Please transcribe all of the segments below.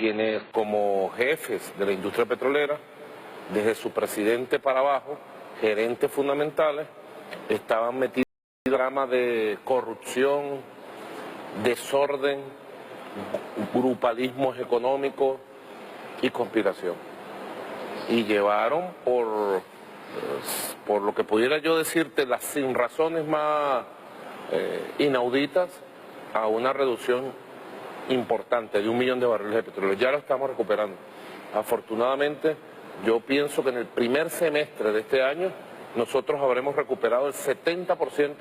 quienes como jefes de la industria petrolera, desde su presidente para abajo, gerentes fundamentales, estaban metidos en un drama de corrupción, desorden, grupalismos económicos y conspiración. Y llevaron por lo que pudiera yo decirte, las sin razones más inauditas, a una reducción importante de 1 millón de barriles de petróleo. Ya lo estamos recuperando. Afortunadamente, yo pienso que en el primer semestre de este año nosotros habremos recuperado el 70%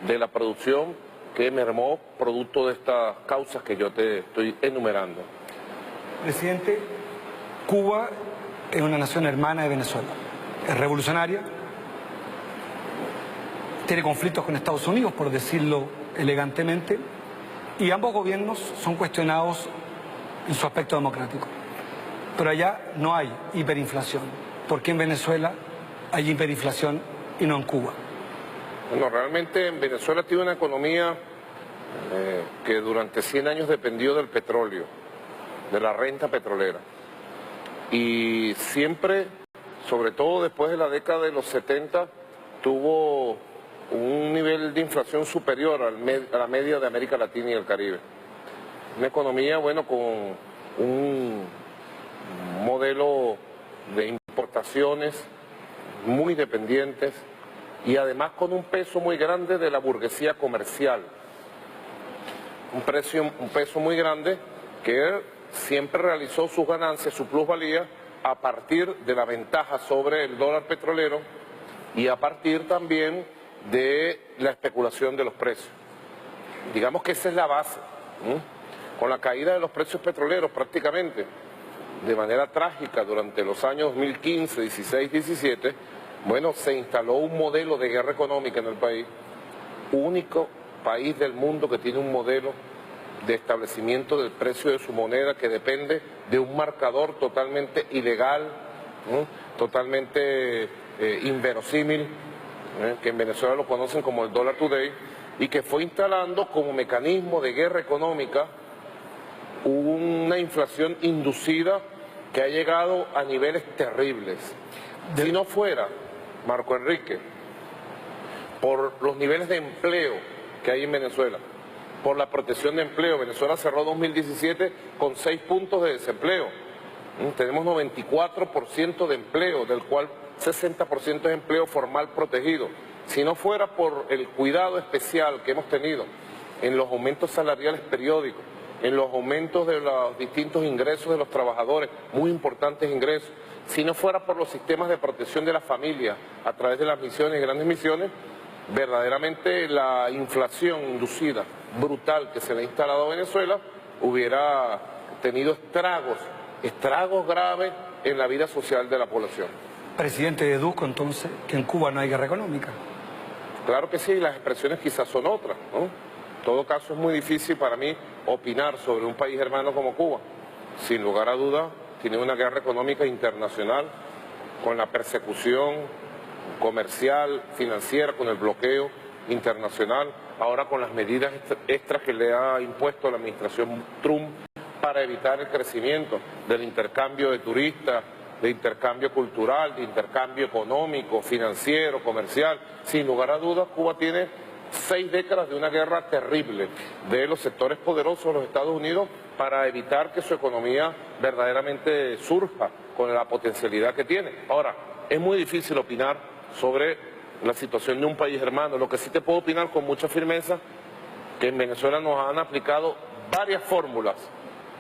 de la producción que mermó producto de estas causas que yo te estoy enumerando. Presidente, Cuba es una nación hermana de Venezuela. Es revolucionaria, tiene conflictos con Estados Unidos, por decirlo elegantemente, y ambos gobiernos son cuestionados en su aspecto democrático. Pero allá no hay hiperinflación. ¿Por qué en Venezuela hay hiperinflación y no en Cuba? Bueno, realmente en Venezuela tiene una economía que durante 100 años dependió del petróleo, de la renta petrolera. Y siempre, sobre todo después de la década de los 70, tuvo un nivel de inflación superior a la media de América Latina y el Caribe. Una economía, bueno, con un modelo de importaciones muy dependientes y además con un peso muy grande de la burguesía comercial. Un peso muy grande que siempre realizó sus ganancias, su plusvalía, a partir de la ventaja sobre el dólar petrolero y a partir también de la especulación de los precios. Digamos que esa es la base. Con la caída de los precios petroleros prácticamente de manera trágica durante los años 2015, 16, 17, bueno, se instaló un modelo de guerra económica en el país, único país del mundo que tiene un modelo de establecimiento del precio de su moneda que depende de un marcador totalmente ilegal, totalmente inverosímil, que en Venezuela lo conocen como el Dollar Today, y que fue instalando como mecanismo de guerra económica una inflación inducida que ha llegado a niveles terribles. Si no fuera, Marco Enrique, por los niveles de empleo que hay en Venezuela, por la protección de empleo, Venezuela cerró 2017 con 6 puntos de desempleo. Tenemos 94% de empleo, del cual 60% es empleo formal protegido. Si no fuera por el cuidado especial que hemos tenido en los aumentos salariales periódicos, en los aumentos de los distintos ingresos de los trabajadores, muy importantes ingresos, si no fuera por los sistemas de protección de la familia a través de las misiones y grandes misiones, verdaderamente la inflación inducida brutal que se le ha instalado a Venezuela hubiera tenido estragos graves en la vida social de la población. Presidente, deduzco entonces que en Cuba no hay guerra económica. Claro que sí, las expresiones quizás son otras, ¿no? En todo caso es muy difícil para mí opinar sobre un país hermano como Cuba. Sin lugar a dudas, tiene una guerra económica internacional con la persecución comercial, financiera, con el bloqueo internacional, ahora con las medidas extras que le ha impuesto la administración Trump para evitar el crecimiento del intercambio de turistas, de intercambio cultural, de intercambio económico, financiero, comercial. Sin lugar a dudas, Cuba tiene 6 décadas de una guerra terrible de los sectores poderosos de los Estados Unidos para evitar que su economía verdaderamente surja con la potencialidad que tiene. Ahora, es muy difícil opinar sobre la situación de un país hermano. Lo que sí te puedo opinar con mucha firmeza, que en Venezuela nos han aplicado varias fórmulas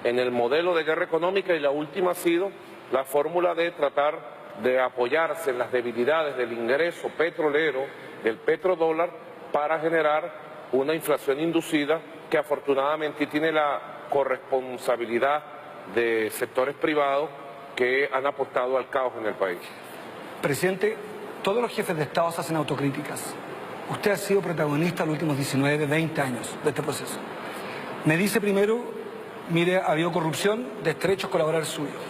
en el modelo de guerra económica y la última ha sido la fórmula de tratar de apoyarse en las debilidades del ingreso petrolero, del petrodólar, para generar una inflación inducida que afortunadamente tiene la corresponsabilidad de sectores privados que han apostado al caos en el país. Presidente, todos los jefes de Estado hacen autocríticas. Usted ha sido protagonista los últimos 19, 20 años de este proceso. Me dice primero, mire, ha habido corrupción de estrechos colaboradores suyos.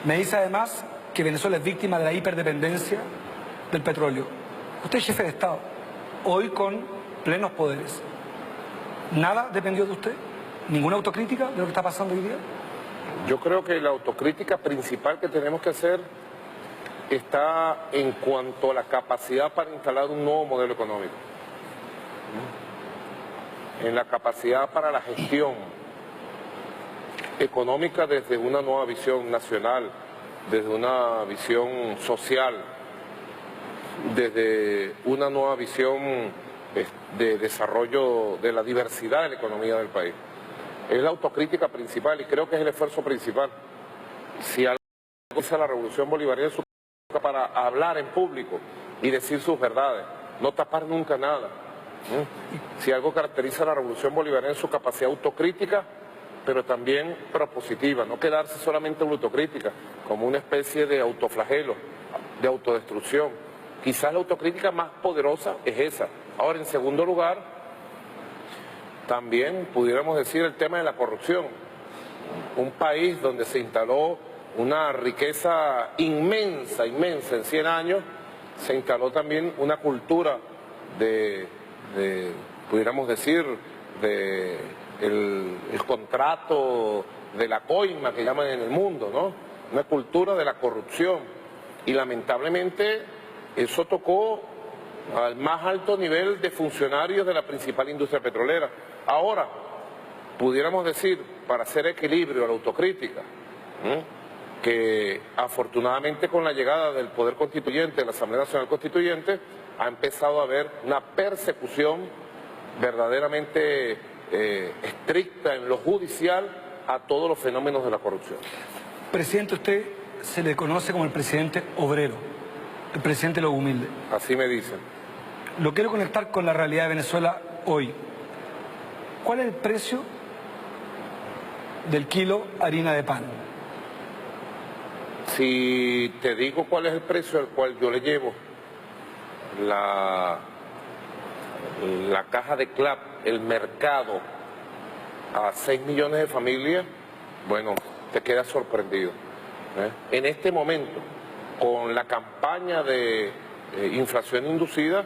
Me dice además que Venezuela es víctima de la hiperdependencia del petróleo. Usted es jefe de Estado, hoy con plenos poderes. ¿Nada dependió de usted? ¿Ninguna autocrítica de lo que está pasando hoy día? Yo creo que la autocrítica principal que tenemos que hacer está en cuanto a la capacidad para instalar un nuevo modelo económico, en la capacidad para la gestión económica desde una nueva visión nacional, desde una visión social, desde una nueva visión de desarrollo de la diversidad de la economía del país. Es la autocrítica principal y creo que es el esfuerzo principal. Si algo es la revolución bolivariana, es para hablar en público y decir sus verdades, no tapar nunca nada. Si algo caracteriza a la revolución bolivariana es su capacidad autocrítica, pero también propositiva, no quedarse solamente en la autocrítica, como una especie de autoflagelo, de autodestrucción. Quizás la autocrítica más poderosa es esa. Ahora, en segundo lugar, también pudiéramos decir el tema de la corrupción. Un país donde se instaló una riqueza inmensa, inmensa, en 100 años, se instaló también una cultura pudiéramos decir, el contrato de la coima que llaman en el mundo, ¿no? Una cultura de la corrupción. Y lamentablemente eso tocó al más alto nivel de funcionarios de la principal industria petrolera. Ahora, pudiéramos decir, para hacer equilibrio a la autocrítica, que afortunadamente con la llegada del Poder Constituyente, de la Asamblea Nacional Constituyente, ha empezado a haber una persecución verdaderamente estricta en lo judicial a todos los fenómenos de la corrupción. Presidente, usted se le conoce como el presidente obrero, el presidente de los humildes. Así me dicen. Lo quiero conectar con la realidad de Venezuela hoy. ¿Cuál es el precio del kilo harina de pan? Si te digo cuál es el precio al cual yo le llevo la caja de CLAP, el mercado, a 6 millones de familias, bueno, te quedas sorprendido. En este momento, con la campaña de inflación inducida,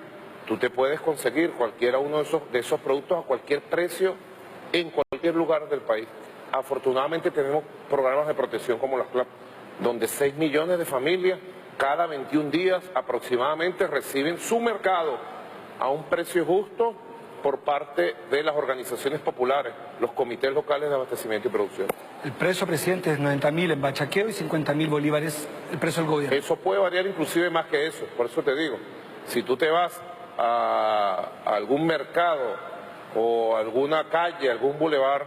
tú te puedes conseguir cualquiera uno de esos productos a cualquier precio en cualquier lugar del país. Afortunadamente tenemos programas de protección como las CLAP, donde 6 millones de familias cada 21 días aproximadamente reciben su mercado a un precio justo por parte de las organizaciones populares, los comités locales de abastecimiento y producción. El precio, presidente, es 90.000 en bachaqueo y 50.000 bolívares el precio del gobierno. Eso puede variar inclusive más que eso, por eso te digo, si tú te vas a algún mercado o alguna calle, algún bulevar,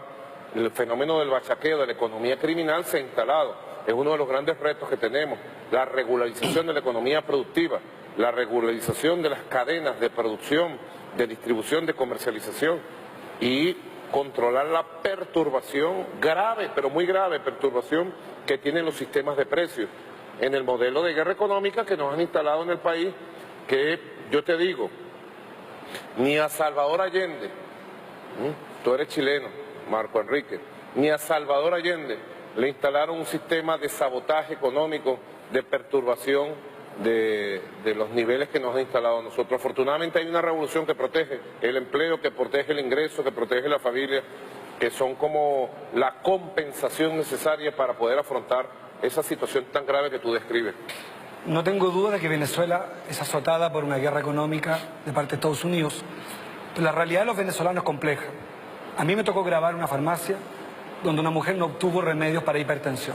el fenómeno del bachaqueo, de la economía criminal se ha instalado. Es uno de los grandes retos que tenemos, la regularización de la economía productiva, la regularización de las cadenas de producción, de distribución, de comercialización y controlar la perturbación grave, pero muy grave perturbación que tienen los sistemas de precios en el modelo de guerra económica que nos han instalado en el país, que yo te digo, ni a Salvador Allende, tú eres chileno, Marco Enrique, ni a Salvador Allende le instalaron un sistema de sabotaje económico, de perturbación de los niveles que nos han instalado a nosotros. Afortunadamente hay una revolución que protege el empleo, que protege el ingreso, que protege la familia, que son como la compensación necesaria para poder afrontar esa situación tan grave que tú describes. No tengo duda de que Venezuela es azotada por una guerra económica de parte de Estados Unidos, pero la realidad de los venezolanos es compleja. A mí me tocó grabar una farmacia donde una mujer no obtuvo remedios para hipertensión.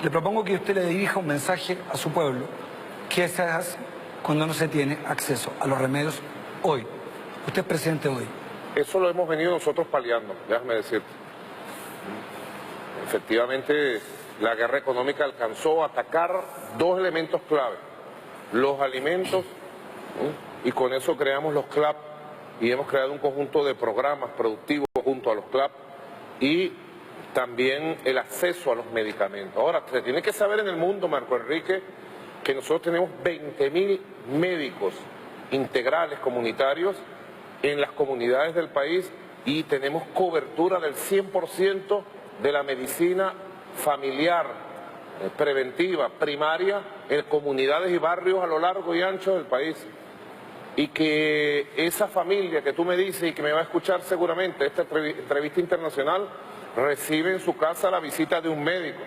Le propongo que usted le dirija un mensaje a su pueblo. ¿Qué se hace cuando no se tiene acceso a los remedios hoy? Usted es presidente hoy. Eso lo hemos venido nosotros paliando, déjame decirte. Efectivamente, la guerra económica alcanzó a atacar dos elementos clave. Los alimentos, y con eso creamos los CLAP, y hemos creado un conjunto de programas productivos junto a los CLAP, y también el acceso a los medicamentos. Ahora, se tiene que saber en el mundo, Marco Enrique, que nosotros tenemos 20.000 médicos integrales comunitarios en las comunidades del país y tenemos cobertura del 100% de la medicina familiar, preventiva, primaria, en comunidades y barrios a lo largo y ancho del país. Y que esa familia que tú me dices y que me va a escuchar seguramente, esta entrevista internacional, recibe en su casa la visita de un médico.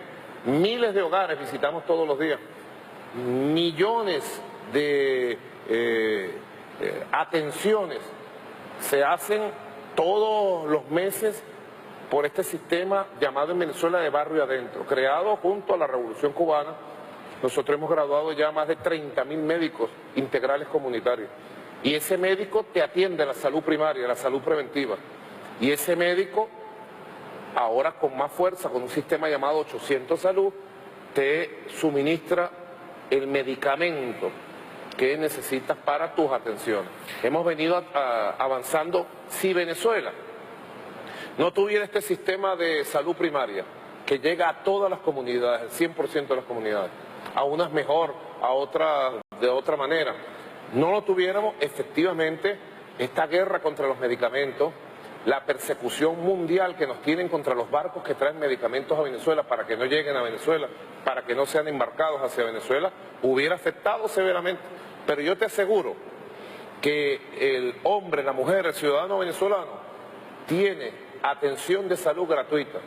Miles de hogares visitamos todos los días. Millones de atenciones se hacen todos los meses por este sistema llamado en Venezuela de barrio adentro, creado junto a la Revolución Cubana. Nosotros hemos graduado ya más de 30.000 médicos integrales comunitarios. Y ese médico te atiende la salud primaria, la salud preventiva. Y ese médico, ahora con más fuerza, con un sistema llamado 800 Salud, te suministra el medicamento que necesitas para tus atenciones. Hemos venido avanzando. Si Venezuela no tuviera este sistema de salud primaria, que llega a todas las comunidades, el 100% de las comunidades, a unas mejor, a otras de otra manera, no lo tuviéramos, efectivamente, esta guerra contra los medicamentos, la persecución mundial que nos tienen contra los barcos que traen medicamentos a Venezuela para que no lleguen a Venezuela, para que no sean embarcados hacia Venezuela, hubiera afectado severamente. Pero yo te aseguro que el hombre, la mujer, el ciudadano venezolano tiene atención de salud gratuita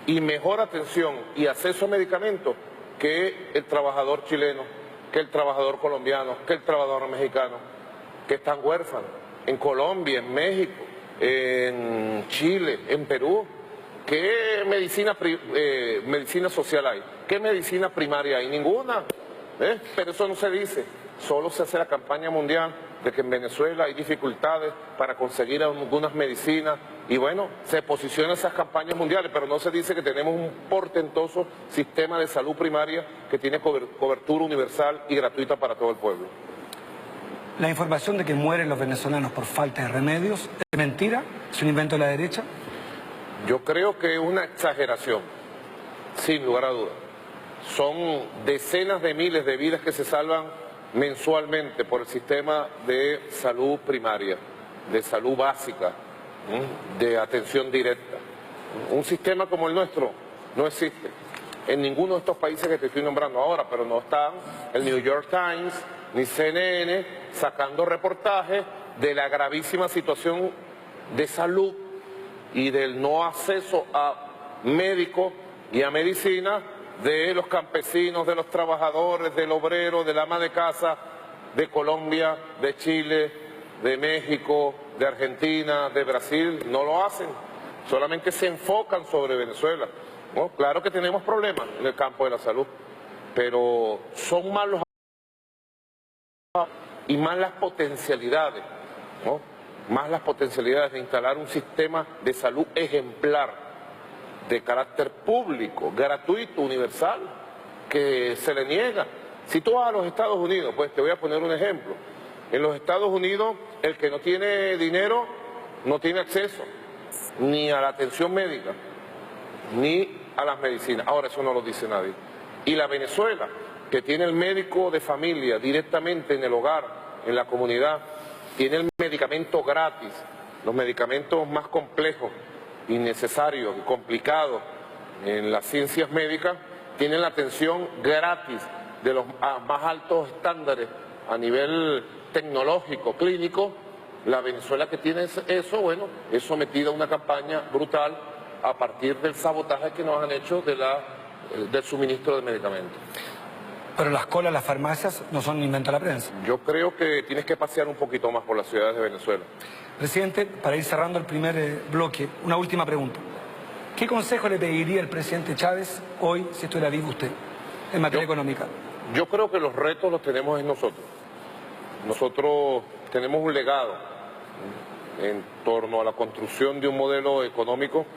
y mejor atención y acceso a medicamentos que el trabajador chileno, que el trabajador colombiano, que el trabajador mexicano, que están huérfanos en Colombia, en México, en Chile, en Perú. ¿Qué medicina social hay? ¿Qué medicina primaria hay? Ninguna. Pero eso no se dice. Solo se hace la campaña mundial de que en Venezuela hay dificultades para conseguir algunas medicinas y bueno, se posicionan esas campañas mundiales, pero no se dice que tenemos un portentoso sistema de salud primaria que tiene cobertura universal y gratuita para todo el pueblo. La información de que mueren los venezolanos por falta de remedios es mentira, es un invento de la derecha. Yo creo que es una exageración, sin lugar a dudas. Son decenas de miles de vidas que se salvan mensualmente por el sistema de salud primaria, de salud básica, de atención directa. Un sistema como el nuestro no existe en ninguno de estos países que te estoy nombrando ahora, pero no están el New York Times ni CNN sacando reportajes de la gravísima situación de salud y del no acceso a médicos y a medicina de los campesinos, de los trabajadores, del obrero, del ama de casa, de Colombia, de Chile, de México, de Argentina, de Brasil. No lo hacen, solamente se enfocan sobre Venezuela. ¿No? Claro que tenemos problemas en el campo de la salud, pero son más los y más las potencialidades, ¿no? Más las potencialidades de instalar un sistema de salud ejemplar, de carácter público, gratuito, universal, que se le niega. Si tú vas a los Estados Unidos, pues te voy a poner un ejemplo. En los Estados Unidos, el que no tiene dinero no tiene acceso ni a la atención médica, ni a las medicinas. Ahora eso no lo dice nadie. Y la Venezuela, que tiene el médico de familia directamente en el hogar, en la comunidad, tiene el medicamento gratis, los medicamentos más complejos, innecesarios y complicados en las ciencias médicas, tienen la atención gratis de los más altos estándares a nivel tecnológico, clínico. La Venezuela que tiene eso, bueno, es sometida a una campaña brutal a partir del sabotaje que nos han hecho del suministro de medicamentos. Pero las colas, las farmacias, no son un invento de la prensa. Yo creo que tienes que pasear un poquito más por las ciudades de Venezuela. Presidente, para ir cerrando el primer bloque, una última pregunta. ¿Qué consejo le pediría el presidente Chávez hoy, si estuviera vivo usted, en materia económica? Yo creo que los retos los tenemos en nosotros. Nosotros tenemos un legado en torno a la construcción de un modelo económico,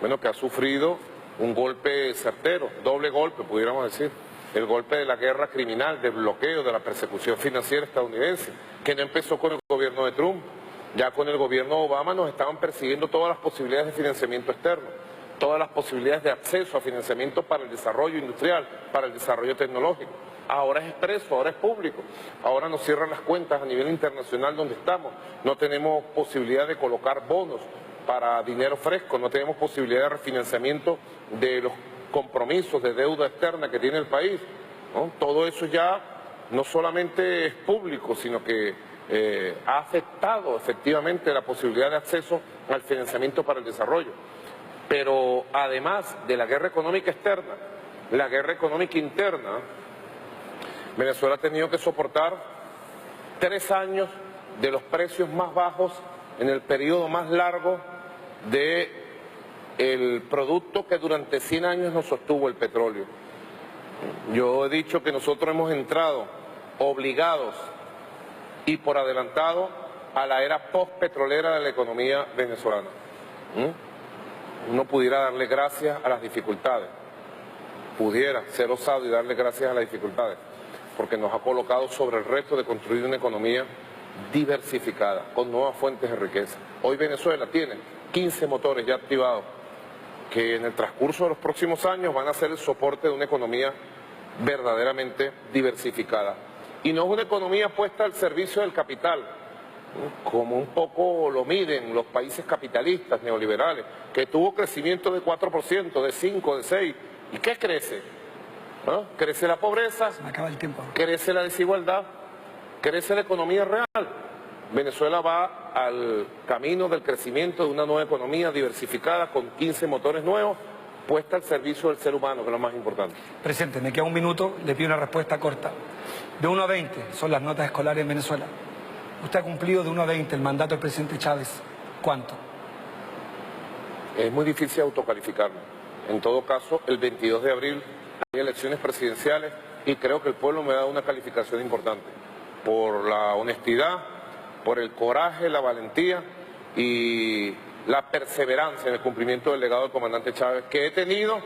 bueno, que ha sufrido un golpe certero, doble golpe, pudiéramos decir. El golpe de la guerra criminal, del bloqueo, de la persecución financiera estadounidense, que no empezó con el gobierno de Trump. Ya con el gobierno de Obama nos estaban persiguiendo todas las posibilidades de financiamiento externo, todas las posibilidades de acceso a financiamiento para el desarrollo industrial, para el desarrollo tecnológico. Ahora es expreso, ahora es público, ahora nos cierran las cuentas a nivel internacional donde estamos. No tenemos posibilidad de colocar bonos para dinero fresco, no tenemos posibilidad de refinanciamiento de los compromisos de deuda externa que tiene el país, ¿no? Todo eso ya no solamente es público, sino que ha afectado efectivamente la posibilidad de acceso al financiamiento para el desarrollo. Pero además de la guerra económica externa, la guerra económica interna, Venezuela ha tenido que soportar 3 años de los precios más bajos en el periodo más largo del producto que durante 100 años nos sostuvo el petróleo. Yo he dicho que nosotros hemos entrado obligados y por adelantado a la era postpetrolera de la economía venezolana. Uno pudiera darle gracias a las dificultades, pudiera ser osado y darle gracias a las dificultades, porque nos ha colocado sobre el reto de construir una economía diversificada, con nuevas fuentes de riqueza. Hoy Venezuela tiene 15 motores ya activados, que en el transcurso de los próximos años van a ser el soporte de una economía verdaderamente diversificada. Y no es una economía puesta al servicio del capital, como un poco lo miden los países capitalistas neoliberales, que tuvo crecimiento de 4%, de 5%, de 6%. ¿Y qué crece? ¿No? Crece la pobreza, Se me acaba el tiempo. crece la desigualdad, crece la economía real. Venezuela va al camino del crecimiento de una nueva economía diversificada con 15 motores nuevos, puesta al servicio del ser humano, que es lo más importante. Presidente, me queda un minuto, le pido una respuesta corta. De 1 a 20 son las notas escolares en Venezuela. Usted ha cumplido de 1 a 20 el mandato del presidente Chávez. ¿Cuánto? Es muy difícil autocalificarme. En todo caso, el 22 de abril hay elecciones presidenciales y creo que el pueblo me da una calificación importante por la honestidad, por el coraje, la valentía y la perseverancia en el cumplimiento del legado del comandante Chávez, que he tenido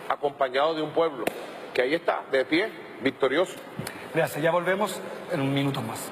acompañado de un pueblo que ahí está, de pie, victorioso. Gracias, ya volvemos en un minuto más.